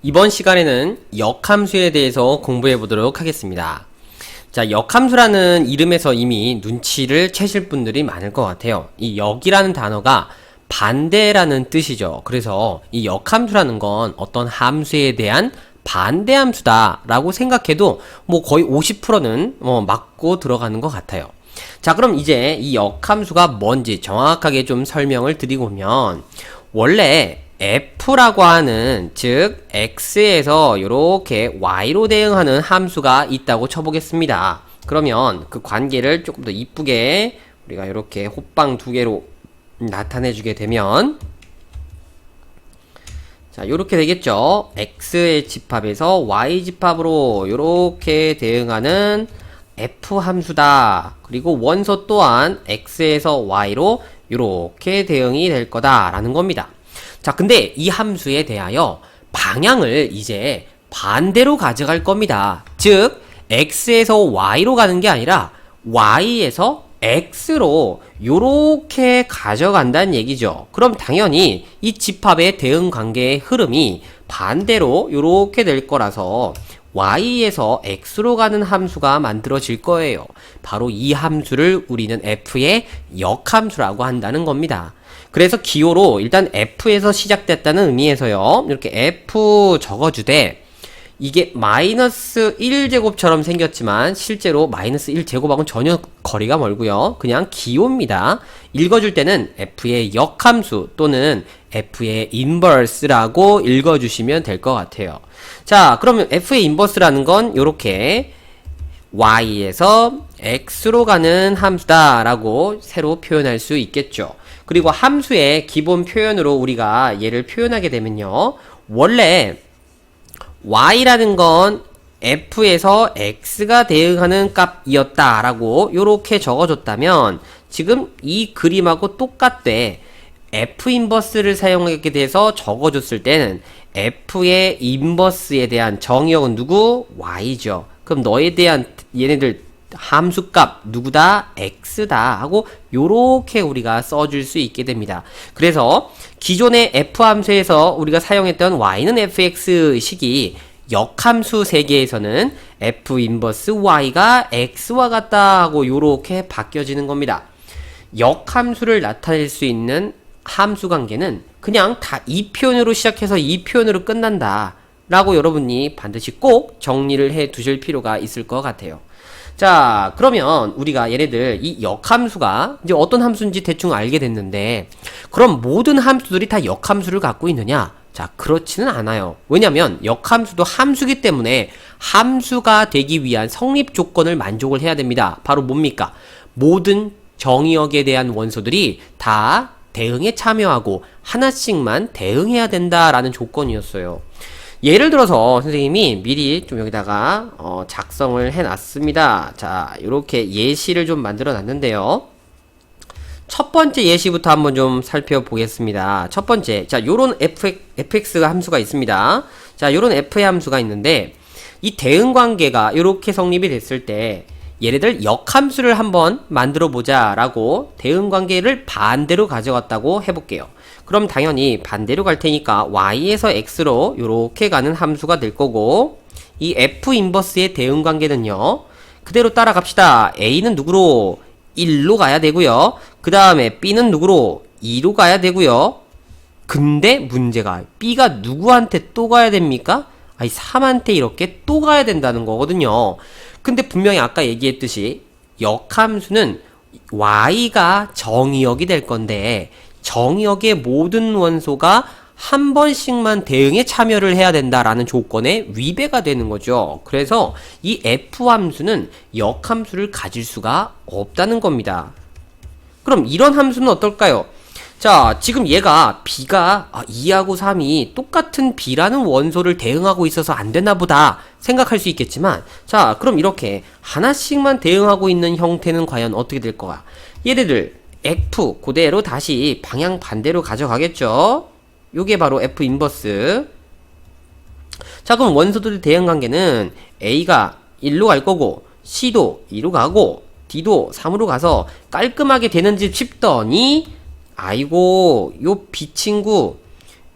이번 시간에는 역함수에 대해서 공부해 보도록 하겠습니다. 자, 역함수라는 이름에서 이미 눈치를 채실 분들이 많을 것 같아요. 이 역이라는 단어가 반대라는 뜻이죠. 그래서 이 역함수라는 건 어떤 함수에 대한 반대함수다 라고 생각해도 뭐 거의 50%는 맞고 들어가는 것 같아요. 자, 그럼 이제 이 역함수가 뭔지 정확하게 좀 설명을 드리고 오면, 원래 f라고 하는, 즉 x에서 이렇게 y로 대응하는 함수가 있다고 쳐보겠습니다. 그러면 그 관계를 조금 더 이쁘게 우리가 이렇게 호빵 두 개로 나타내 주게 되면, 자, 요렇게 되겠죠. x의 집합에서 y 집합으로 요렇게 대응하는 f 함수다. 그리고 원소 또한 x에서 y로 요렇게 대응이 될 거다라는 겁니다. 자, 근데 이 함수에 대하여 방향을 이제 반대로 가져갈 겁니다. 즉 x에서 y로 가는 게 아니라 y에서 x로 요렇게 가져간다는 얘기죠. 그럼 당연히 이 집합의 대응 관계의 흐름이 반대로 요렇게 될 거라서 y에서 x로 가는 함수가 만들어질 거예요. 바로 이 함수를 우리는 f의 역함수라고 한다는 겁니다. 그래서 기호로 일단 f에서 시작됐다는 의미에서요, 이렇게 f 적어주되, 이게 마이너스 1제곱처럼 생겼지만 실제로 마이너스 1제곱하고는 전혀 거리가 멀고요. 그냥 기호입니다. 읽어줄 때는 f의 역함수 또는 f의 인버스라고 읽어주시면 될 것 같아요. 자, 그러면 f의 인버스라는 건 이렇게 y에서 x로 가는 함수다 라고 새로 표현할 수 있겠죠. 그리고 함수의 기본 표현으로 우리가 얘를 표현하게 되면요, 원래 y라는 건 f에서 x가 대응하는 값이었다 라고 요렇게 적어줬다면, 지금 이 그림하고 똑같되 f 인버스를 사용하게 돼서 적어줬을 때는 f의 인버스에 대한 정의역은 누구? y죠. 그럼 너에 대한 얘네들 함수값 누구다? x다 하고 요렇게 우리가 써줄 수 있게 됩니다. 그래서 기존의 f 함수에서 우리가 사용했던 y는 fx 식이 역함수 세계에서는 f 인버스 y가 x와 같다 하고 요렇게 바뀌어지는 겁니다. 역함수를 나타낼 수 있는 함수 관계는 그냥 다 이 표현으로 시작해서 이 표현으로 끝난다 라고 여러분이 반드시 꼭 정리를 해 두실 필요가 있을 것 같아요. 자, 그러면 우리가 얘네들 이 역함수가 이제 어떤 함수인지 대충 알게 됐는데, 그럼 모든 함수들이 다 역함수를 갖고 있느냐? 자, 그렇지는 않아요. 왜냐면 역함수도 함수기 때문에 함수가 되기 위한 성립 조건을 만족을 해야 됩니다. 바로 뭡니까? 모든 정의역에 대한 원소들이 다 대응에 참여하고 하나씩만 대응해야 된다라는 조건이었어요. 예를 들어서 선생님이 미리 좀 여기다가 작성을 해놨습니다. 자, 이렇게 예시를 좀 만들어 놨는데요, 첫 번째 예시부터 한번 좀 살펴보겠습니다. 첫 번째, 자, 요런 fx 함수가 있습니다. 자, 요런 f의 함수가 있는데, 이 대응 관계가 요렇게 성립이 됐을 때 얘네들 역함수를 한번 만들어 보자 라고 대응 관계를 반대로 가져갔다고 해볼게요. 그럼 당연히 반대로 갈 테니까 y에서 x로 요렇게 가는 함수가 될 거고, 이 f 인버스의 대응 관계는요, 그대로 따라갑시다. a는 누구로? 1로 가야 되고요. 그 다음에 b는 누구로? 2로 가야 되고요. 근데 문제가 b가 누구한테 또 가야 됩니까? 아니, 3한테 이렇게 또 가야 된다는 거거든요. 근데 분명히 아까 얘기했듯이 역함수는 y가 정의역이 될 건데, 정의역의 모든 원소가 한 번씩만 대응에 참여를 해야 된다라는 조건에 위배가 되는 거죠. 그래서 이 f 함수는 역함수를 가질 수가 없다는 겁니다. 그럼 이런 함수는 어떨까요? 자, 지금 얘가 b가 2하고 3이 똑같은 b라는 원소를 대응하고 있어서 안 되나 보다 생각할 수 있겠지만, 자, 그럼 이렇게 하나씩만 대응하고 있는 형태는 과연 어떻게 될 거야? 얘네들 f 그대로 다시 방향 반대로 가져가겠죠. 요게 바로 f 인버스. 자, 그럼 원소들의 대응 관계는 a가 1로 갈 거고, c도 2로 가고, d도 3으로 가서 깔끔하게 되는지 싶더니, 아이고, 요 b 친구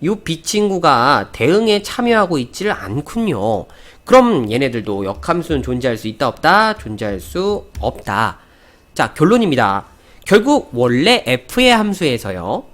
요 B 친구가 대응에 참여하고 있지를 않군요. 그럼 얘네들도 역함수는 존재할 수 있다 없다? 존재할 수 없다. 자, 결론입니다. 결국 원래 f의 함수에서요.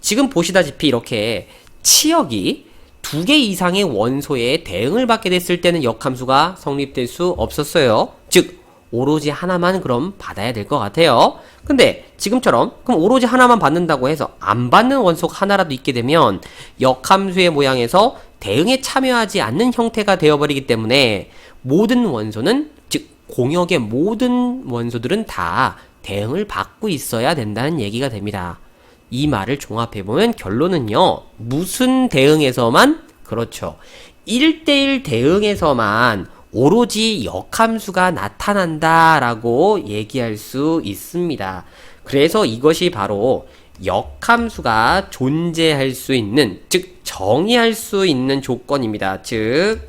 지금 보시다시피 이렇게 치역이 2개 이상의 원소에 대응을 받게 됐을 때는 역함수가 성립될 수 없었어요. 즉 오로지 하나만 그럼 받아야 될 것 같아요. 근데 지금처럼 그럼 오로지 하나만 받는다고 해서 안 받는 원소가 하나라도 있게 되면 역함수의 모양에서 대응에 참여하지 않는 형태가 되어버리기 때문에 모든 원소는 즉 공역의 모든 원소들은 다 대응을 받고 있어야 된다는 얘기가 됩니다. 이 말을 종합해보면 결론은요. 무슨 대응에서만? 그렇죠. 1대1 대응에서만 오로지 역함수가 나타난다라고 얘기할 수 있습니다. 그래서 이것이 바로 역함수가 존재할 수 있는, 즉 정의할 수 있는 조건입니다. 즉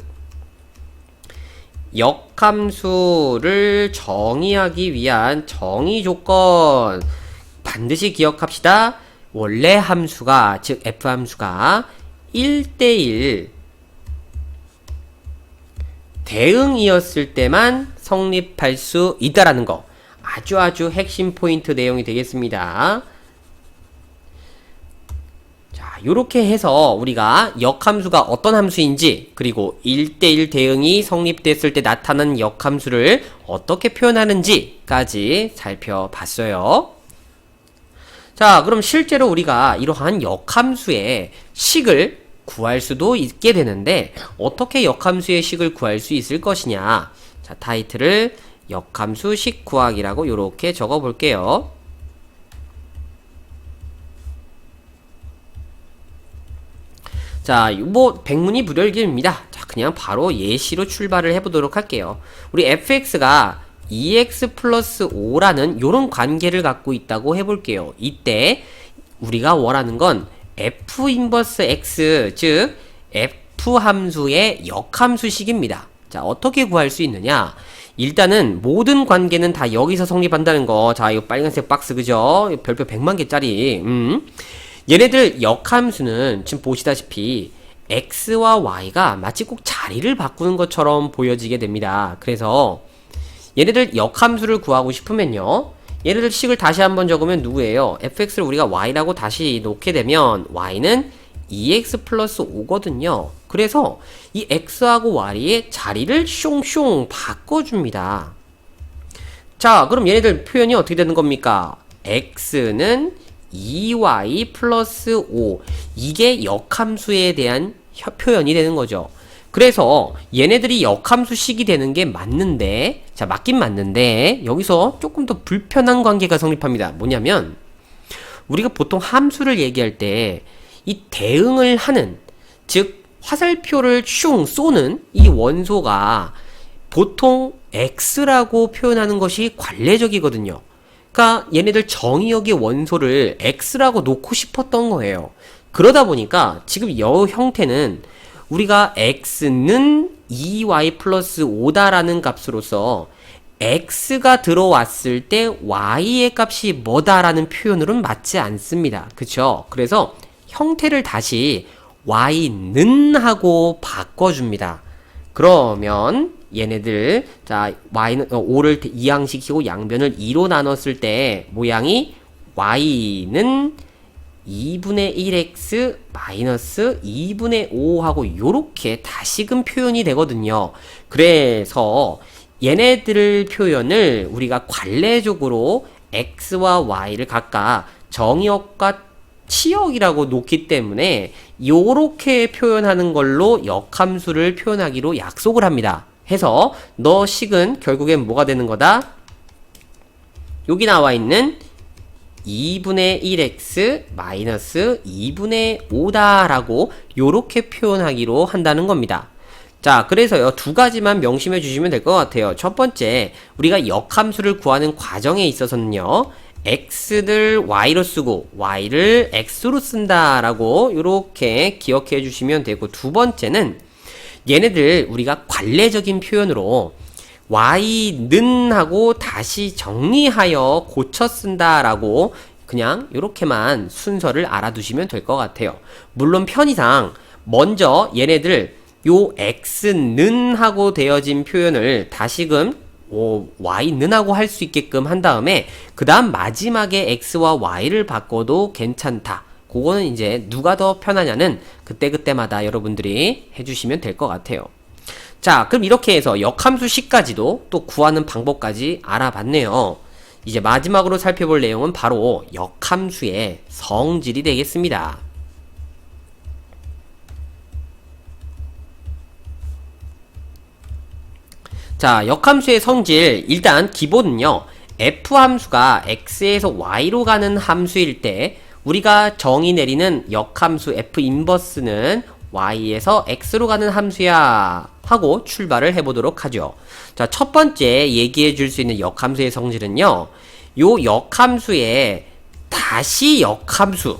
역함수를 정의하기 위한 정의 조건 반드시 기억합시다. 원래 함수가 즉 f함수가 1대1 대응이었을 때만 성립할 수 있다라는 거 아주 핵심 포인트 내용이 되겠습니다. 자, 요렇게 해서 우리가 역함수가 어떤 함수인지 그리고 1대1 대응이 성립됐을 때 나타나는 역함수를 어떻게 표현하는지까지 살펴봤어요. 자, 그럼 실제로 우리가 이러한 역함수의 식을 구할 수도 있게 되는데 어떻게 역함수의 식을 구할 수 있을 것이냐. 자, 타이틀을 역함수 식 구하기라고 이렇게 적어 볼게요. 자, 뭐 백문이 불여일견입니다. 자, 그냥 바로 예시로 출발을 해보도록 할게요. 우리 fx가 2x 플러스 5라는 요런 관계를 갖고 있다고 해볼게요. 이때 우리가 원하는 건 f 인버스 x, 즉 f 함수의 역함수식입니다. 자, 어떻게 구할 수 있느냐? 일단은 모든 관계는 다 여기서 성립한다는 거. 자, 이거 빨간색 박스 그죠? 별표 100만 개짜리. 얘네들 역함수는 지금 보시다시피 x와 y가 마치 꼭 자리를 바꾸는 것처럼 보여지게 됩니다. 그래서 얘네들 역함수를 구하고 싶으면요. 얘네들 식을 다시 한번 적으면 누구예요? fx를 우리가 y라고 다시 놓게 되면 y는 2x 플러스 5거든요. 그래서 이 x하고 y의 자리를 숑숑 바꿔줍니다. 자, 그럼 얘네들 표현이 어떻게 되는 겁니까? x는 2y 플러스 5 이게 역함수에 대한 표현이 되는 거죠. 그래서 얘네들이 역함수식이 되는 게 맞는데, 자, 맞긴 맞는데 여기서 조금 더 불편한 관계가 성립합니다. 뭐냐면 우리가 보통 함수를 얘기할 때 이 대응을 하는, 즉 화살표를 슝 쏘는 이 원소가 보통 x라고 표현하는 것이 관례적이거든요. 그러니까 얘네들 정의역의 원소를 x라고 놓고 싶었던 거예요. 그러다 보니까 지금 이 형태는 우리가 x는 2y 플러스 5다라는 값으로서 x가 들어왔을 때 y의 값이 뭐다라는 표현으로는 맞지 않습니다. 그쵸? 그래서 형태를 다시 y는 하고 바꿔줍니다. 그러면 얘네들 자 y는 5를 2항시키고 양변을 2로 나눴을 때 모양이 y는 2분의 1x 마이너스 2분의 5 하고 요렇게 다시금 표현이 되거든요. 그래서 얘네들 표현을 우리가 관례적으로 x와 y를 각각 정의역과 치역이라고 놓기 때문에 요렇게 표현하는 걸로 역함수를 표현하기로 약속을 합니다. 해서 너 식은 결국엔 뭐가 되는 거다? 여기 나와 있는 2분의 1x 마이너스 2분의 5다 라고 요렇게 표현하기로 한다는 겁니다. 자, 그래서요, 두 가지만 명심해 주시면 될 것 같아요. 첫 번째, 우리가 역함수를 구하는 과정에 있어서는요, x를 y로 쓰고 y를 x로 쓴다라고 요렇게 기억해 주시면 되고, 두 번째는 얘네들 우리가 관례적인 표현으로 y는 하고 다시 정리하여 고쳐 쓴다라고 그냥 이렇게만 순서를 알아두시면 될 것 같아요. 물론 편의상 먼저 얘네들 요 x는 하고 되어진 표현을 다시금 y는 하고 할 수 있게끔 한 다음에 그 다음 마지막에 x와 y를 바꿔도 괜찮다. 그거는 이제 누가 더 편하냐는 그때그때마다 여러분들이 해주시면 될 것 같아요. 자, 그럼 이렇게 해서 역함수 C까지도 또 구하는 방법까지 알아봤네요. 이제 마지막으로 살펴볼 내용은 바로 역함수의 성질이 되겠습니다. 자, 역함수의 성질, 일단 기본은요, f함수가 x에서 y로 가는 함수일 때 우리가 정의 내리는 역함수 f 인버스는 y에서 x로 가는 함수야 하고 출발을 해보도록 하죠. 자, 첫 번째 얘기해 줄 수 있는 역함수의 성질은요, 요 역함수의 다시 역함수,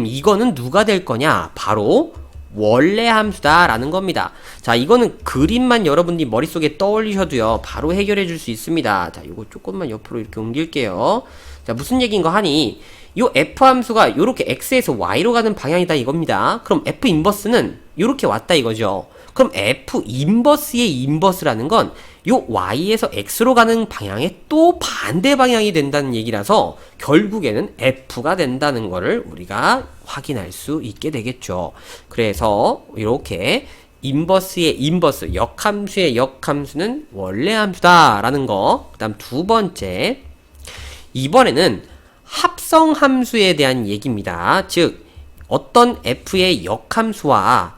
이거는 누가 될 거냐? 바로 원래 함수다 라는 겁니다. 자, 이거는 그림만 여러분들이 머릿속에 떠올리셔도요 바로 해결해 줄 수 있습니다. 자, 이거 조금만 옆으로 이렇게 옮길게요. 자, 무슨 얘기인가 하니 요 f 함수가 요렇게 x에서 y로 가는 방향이다 이겁니다. 그럼 f 인버스는 요렇게 왔다 이거죠. 그럼 f 인버스의 인버스라는 건 요 y에서 x로 가는 방향의 또 반대 방향이 된다는 얘기라서 결국에는 f가 된다는 거를 우리가 확인할 수 있게 되겠죠. 그래서 이렇게 인버스의 인버스, 역함수의 역함수는 원래 함수다 라는 거. 그 다음 두 번째, 이번에는 합성함수에 대한 얘기입니다. 즉 어떤 f의 역함수와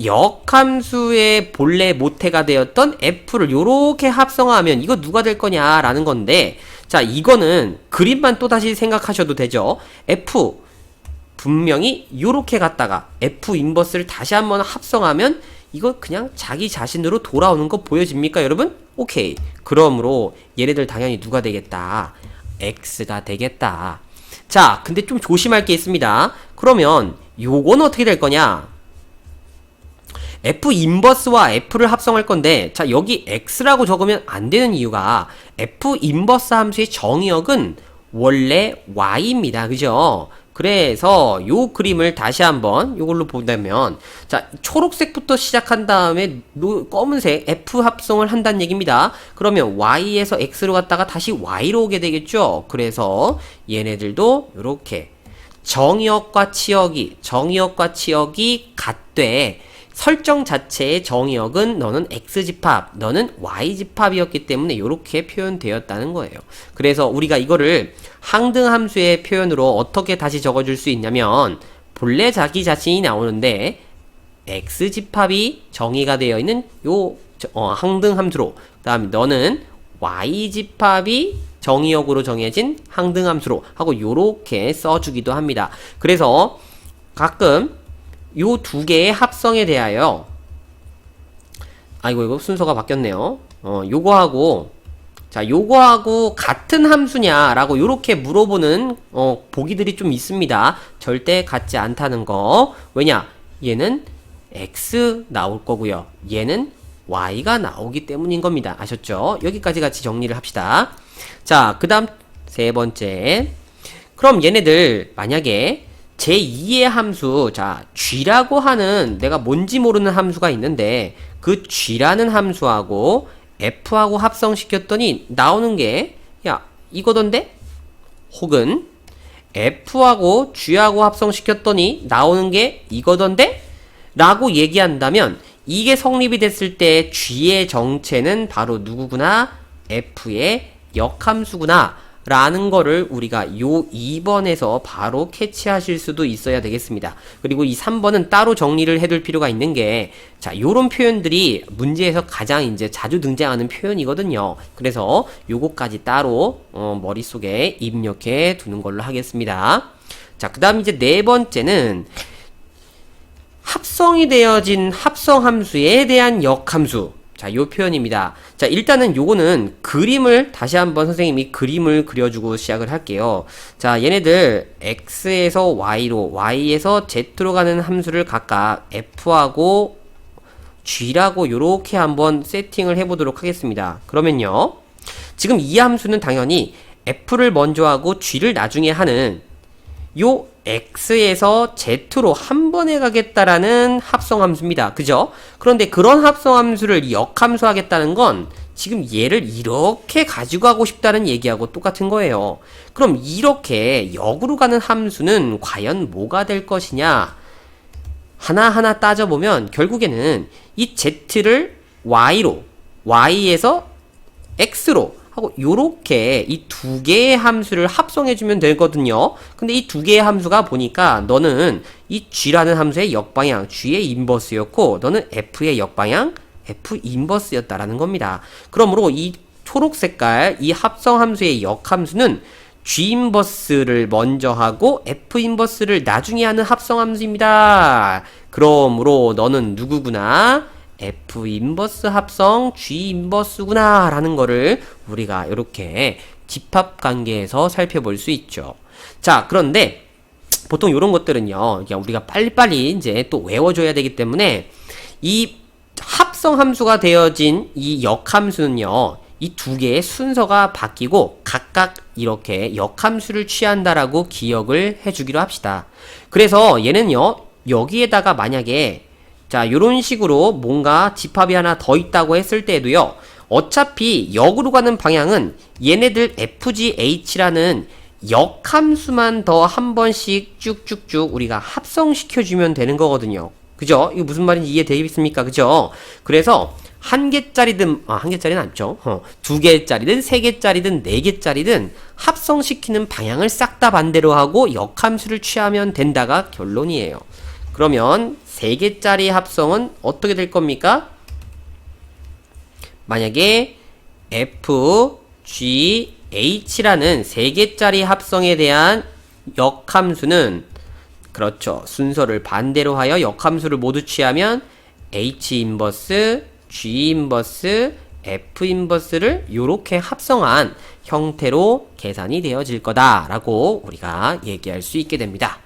역함수의 본래 모태가 되었던 f를 요렇게 합성하면 이거 누가 될 거냐라는 건데, 자, 이거는 그림만 또다시 생각하셔도 되죠. f 분명히 요렇게 갔다가 f 인버스를 다시 한번 합성하면 이거 그냥 자기 자신으로 돌아오는 거 보여집니까 여러분? 오케이. 그러므로 얘네들 당연히 누가 되겠다? x가 되겠다. 자, 근데 좀 조심할 게 있습니다. 그러면 요건 어떻게 될 거냐? f 인버스와 f를 합성할 건데, 자, 여기 x라고 적으면 안 되는 이유가 f 인버스 함수의 정의역은 원래 y입니다. 그죠? 그래서 요 그림을 다시 한번 요걸로 보자면, 자, 초록색부터 시작한 다음에 검은색 f 합성을 한다는 얘기입니다. 그러면 y에서 x로 갔다가 다시 y로 오게 되겠죠? 그래서 얘네들도 요렇게 정의역과 치역이 같되 설정 자체의 정의역은 너는 x집합, 너는 y집합이었기 때문에 이렇게 표현되었다는 거예요. 그래서 우리가 이거를 항등함수의 표현으로 어떻게 다시 적어줄 수 있냐면, 본래 자기 자신이 나오는데 x집합이 정의가 되어 있는 요 항등함수로, 그 다음에 너는 y집합이 정의역으로 정해진 항등함수로 하고 요렇게 써주기도 합니다. 그래서 가끔 요 두 개의 합성에 대하여, 아이고 이거 순서가 바뀌었네요. 요거하고, 자, 요거하고 같은 함수냐라고 요렇게 물어보는 보기들이 좀 있습니다. 절대 같지 않다는 거. 왜냐? 얘는 x 나올 거고요, 얘는 y가 나오기 때문인 겁니다. 아셨죠? 여기까지 같이 정리를 합시다. 자, 그 다음 세 번째, 그럼 얘네들 만약에 제2의 함수, 자, g라고 하는 내가 뭔지 모르는 함수가 있는데 그 g라는 함수하고 f하고 합성시켰더니 나오는 게, 야, 이거던데? 혹은 f하고 g하고 합성시켰더니 나오는 게 이거던데? 라고 얘기한다면 이게 성립이 됐을 때 g의 정체는 바로 누구구나? f의 역함수구나 라는 거를 우리가 요 2번에서 바로 캐치하실 수도 있어야 되겠습니다. 그리고 이 3번은 따로 정리를 해둘 필요가 있는 게, 자, 요런 표현들이 문제에서 가장 이제 자주 등장하는 표현이거든요. 그래서 요거까지 따로 머릿속에 입력해 두는 걸로 하겠습니다. 자, 그 다음 이제 네 번째는 합성이 되어진 합성함수에 대한 역함수. 자, 요 표현입니다. 자, 일단은 요거는 그림을 다시 한번 선생님이 그림을 그려주고 시작을 할게요. 자, 얘네들 x에서 y로, y에서 z로 가는 함수를 각각 f하고 g라고 요렇게 한번 세팅을 해보도록 하겠습니다. 그러면요, 지금 이 함수는 당연히 F를 먼저 하고 G를 나중에 하는 요 X에서 Z로 한 번에 가겠다라는 합성함수입니다. 그죠? 그런데 그런 합성함수를 역함수하겠다는 건 지금 얘를 이렇게 가지고 가고 싶다는 얘기하고 똑같은 거예요. 그럼 이렇게 역으로 가는 함수는 과연 뭐가 될 것이냐? 하나하나 따져보면 결국에는 이 Z를 Y로, Y에서 X로 하고 요렇게 이 두 개의 함수를 합성해주면 되거든요. 근데 이 두 개의 함수가 보니까 너는 이 G라는 함수의 역방향, G의 인버스였고 너는 F의 역방향, F 인버스였다라는 겁니다. 그러므로 이 초록 색깔 이 합성 함수의 역함수는 G 인버스를 먼저 하고 F 인버스를 나중에 하는 합성 함수입니다. 그러므로 너는 누구구나? F 인버스 합성 G 인버스구나 라는 거를 우리가 이렇게 집합 관계에서 살펴볼 수 있죠. 자, 그런데 보통 이런 것들은요, 우리가 빨리빨리 이제 또 외워줘야 되기 때문에 이 합성 함수가 되어진 이 역함수는요, 이 두 개의 순서가 바뀌고 각각 이렇게 역함수를 취한다라고 기억을 해주기로 합시다. 그래서 얘는요, 여기에다가 만약에 자, 요런 식으로 뭔가 집합이 하나 더 있다고 했을 때도요, 어차피 역으로 가는 방향은 얘네들 FGH라는 역함수만 더 한 번씩 쭉쭉쭉 우리가 합성시켜주면 되는 거거든요. 그죠? 이거 무슨 말인지 이해되겠습니까? 그죠? 그래서 한 개짜리든, 한 개짜리는 아니죠. 두 개짜리든, 세 개짜리든, 네 개짜리든 합성시키는 방향을 싹 다 반대로 하고 역함수를 취하면 된다가 결론이에요. 그러면 세 개짜리 합성은 어떻게 될 겁니까? 만약에 F, G, H라는 세 개짜리 합성에 대한 역함수는 그렇죠. 순서를 반대로 하여 역함수를 모두 취하면 H 인버스, G 인버스, F 인버스를 이렇게 합성한 형태로 계산이 되어질 거다라고 우리가 얘기할 수 있게 됩니다.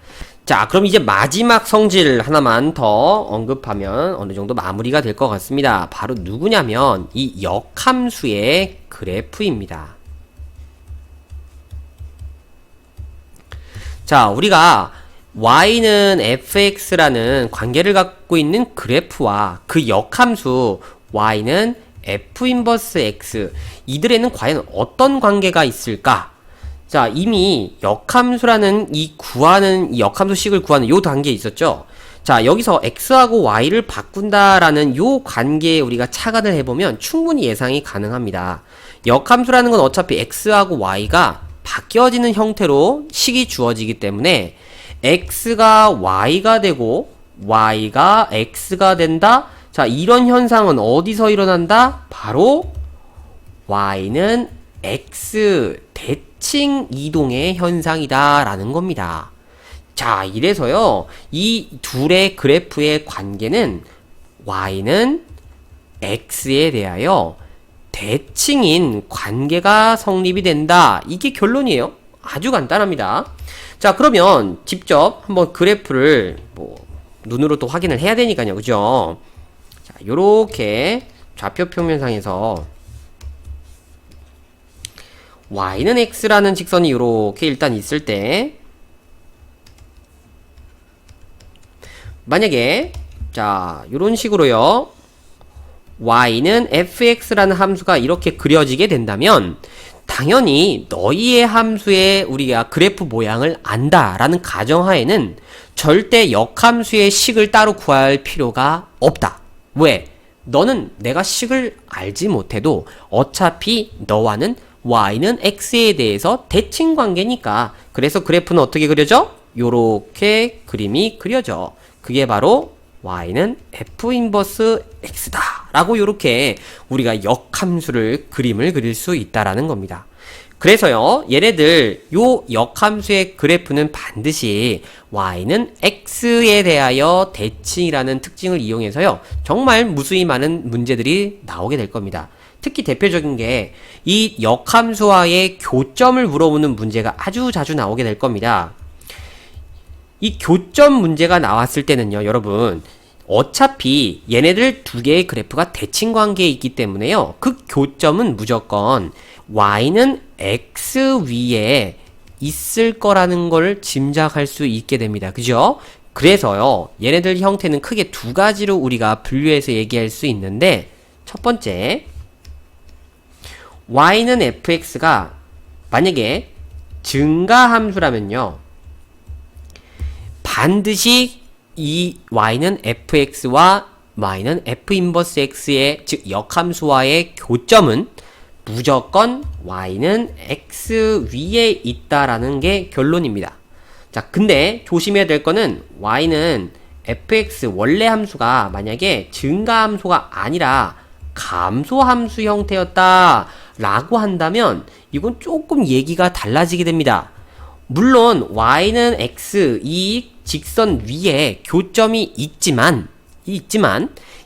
자, 그럼 이제 마지막 성질 하나만 더 언급하면 어느 정도 마무리가 될 것 같습니다. 바로 누구냐면 이 역함수의 그래프입니다. 자, 우리가 y는 fx라는 관계를 갖고 있는 그래프와 그 역함수 y는 f 인버스 x, 이들에는 과연 어떤 관계가 있을까? 자, 이미 역함수라는 이 역함수식을 구하는 요 단계에 있었죠. 자, 여기서 x하고 y를 바꾼다라는 요 관계에 우리가 착안을 해보면 충분히 예상이 가능합니다. 역함수라는 건 어차피 x하고 y가 바뀌어지는 형태로 식이 주어지기 때문에 x가 y가 되고 y가 x가 된다. 자, 이런 현상은 어디서 일어난다? 바로 y는 x 대칭 이동의 현상이다 라는 겁니다. 자, 이래서요, 이 둘의 그래프의 관계는 y는 x에 대하여 대칭인 관계가 성립이 된다. 이게 결론이에요. 아주 간단합니다. 자, 그러면 직접 한번 그래프를 눈으로 또 확인을 해야 되니까요. 그죠? 자, 요렇게 좌표 평면상에서 y는 x라는 직선이 요렇게 일단 있을 때, 만약에 자, 요런 식으로요, y는 fx라는 함수가 이렇게 그려지게 된다면 당연히 너희의 함수의 우리가 그래프 모양을 안다라는 가정하에는 절대 역함수의 식을 따로 구할 필요가 없다. 왜? 너는 내가 식을 알지 못해도 어차피 너와는 y는 x에 대해서 대칭 관계니까. 그래서 그래프는 어떻게 그려져? 요렇게 그림이 그려져. 그게 바로 y는 f 인버스 x다 라고 요렇게 우리가 역함수를 그림을 그릴 수 있다라는 겁니다. 그래서요, 얘네들 요 역함수의 그래프는 반드시 y는 x에 대하여 대칭이라는 특징을 이용해서요, 정말 무수히 많은 문제들이 나오게 될 겁니다. 특히 대표적인 게 이 역함수와의 교점을 물어보는 문제가 아주 자주 나오게 될 겁니다. 이 교점 문제가 나왔을 때는요, 여러분, 어차피 얘네들 두 개의 그래프가 대칭 관계에 있기 때문에요, 그 교점은 무조건 y는 x 위에 있을 거라는 걸 짐작할 수 있게 됩니다. 그죠? 그래서요, 얘네들 형태는 크게 두 가지로 우리가 분류해서 얘기할 수 있는데, 첫 번째, y는 fx가 만약에 증가함수라면요, 반드시 이 y는 fx와 y는 f 인버스 x의, 즉 역함수와의 교점은 무조건 y는 x 위에 있다라는 게 결론입니다. 자, 근데 조심해야 될 거는 y는 fx 원래 함수가 만약에 증가함수가 아니라 감소함수 형태였다 라고 한다면 이건 조금 얘기가 달라지게 됩니다. 물론 y는 x 이 직선 위에 교점이 있지만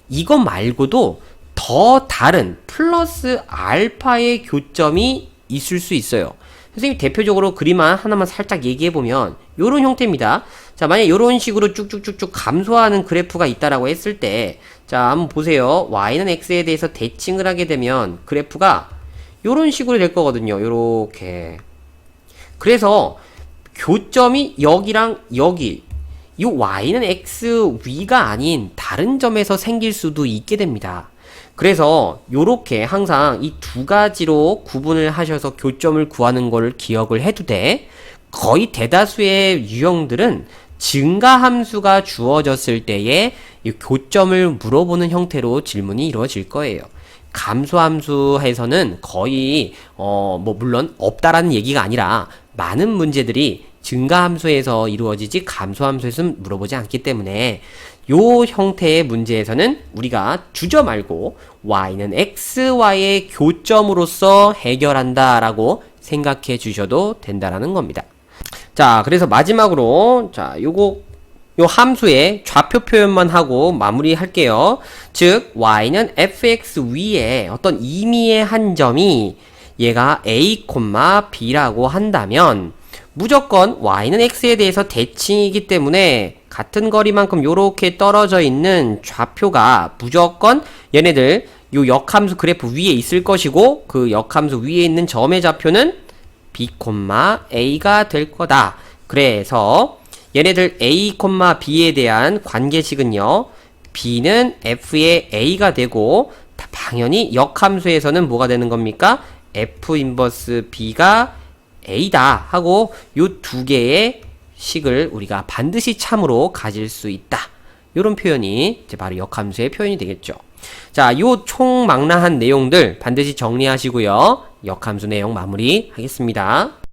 이거 말고도 더 다른 플러스 알파의 교점이 있을 수 있어요. 선생님 대표적으로 그림 하나만 살짝 얘기해보면 요런 형태입니다. 자, 만약 요런 식으로 쭉쭉쭉쭉 감소하는 그래프가 있다라고 했을 때, 자, 한번 보세요. y는 x에 대해서 대칭을 하게 되면 그래프가 요런 식으로 될 거거든요. 요렇게. 그래서 교점이 여기랑 여기, 이 y는 x 위가 아닌 다른 점에서 생길 수도 있게 됩니다. 그래서 요렇게 항상 이 두 가지로 구분을 하셔서 교점을 구하는 걸 기억을 해도 돼. 거의 대다수의 유형들은 증가함수가 주어졌을 때에 이 교점을 물어보는 형태로 질문이 이루어질 거예요. 감소함수에서는 거의 물론 없다라는 얘기가 아니라 많은 문제들이 증가함수에서 이루어지지 감소함수에서는 물어보지 않기 때문에 요 형태의 문제에서는 우리가 주저 말고 y는 xy의 교점으로서 해결한다 라고 생각해 주셔도 된다라는 겁니다. 자, 그래서 마지막으로 요 함수의 좌표 표현만 하고 마무리 할게요. 즉 y는 fx 위에 어떤 임의의 한 점이 얘가 a, b라고 한다면 무조건 y는 x에 대해서 대칭이기 때문에 같은 거리만큼 요렇게 떨어져 있는 좌표가 무조건 얘네들 요 역함수 그래프 위에 있을 것이고, 그 역함수 위에 있는 점의 좌표는 b, a가 될 거다. 그래서 얘네들 a, b에 대한 관계식은요, b는 f의 a가 되고 당연히 역함수에서는 뭐가 되는 겁니까? f 인버스 b가 a다 하고 요 두 개의 식을 우리가 반드시 참으로 가질 수 있다. 요런 표현이 이제 바로 역함수의 표현이 되겠죠. 자, 요 총망라한 내용들 반드시 정리하시고요. 역함수 내용 마무리 하겠습니다.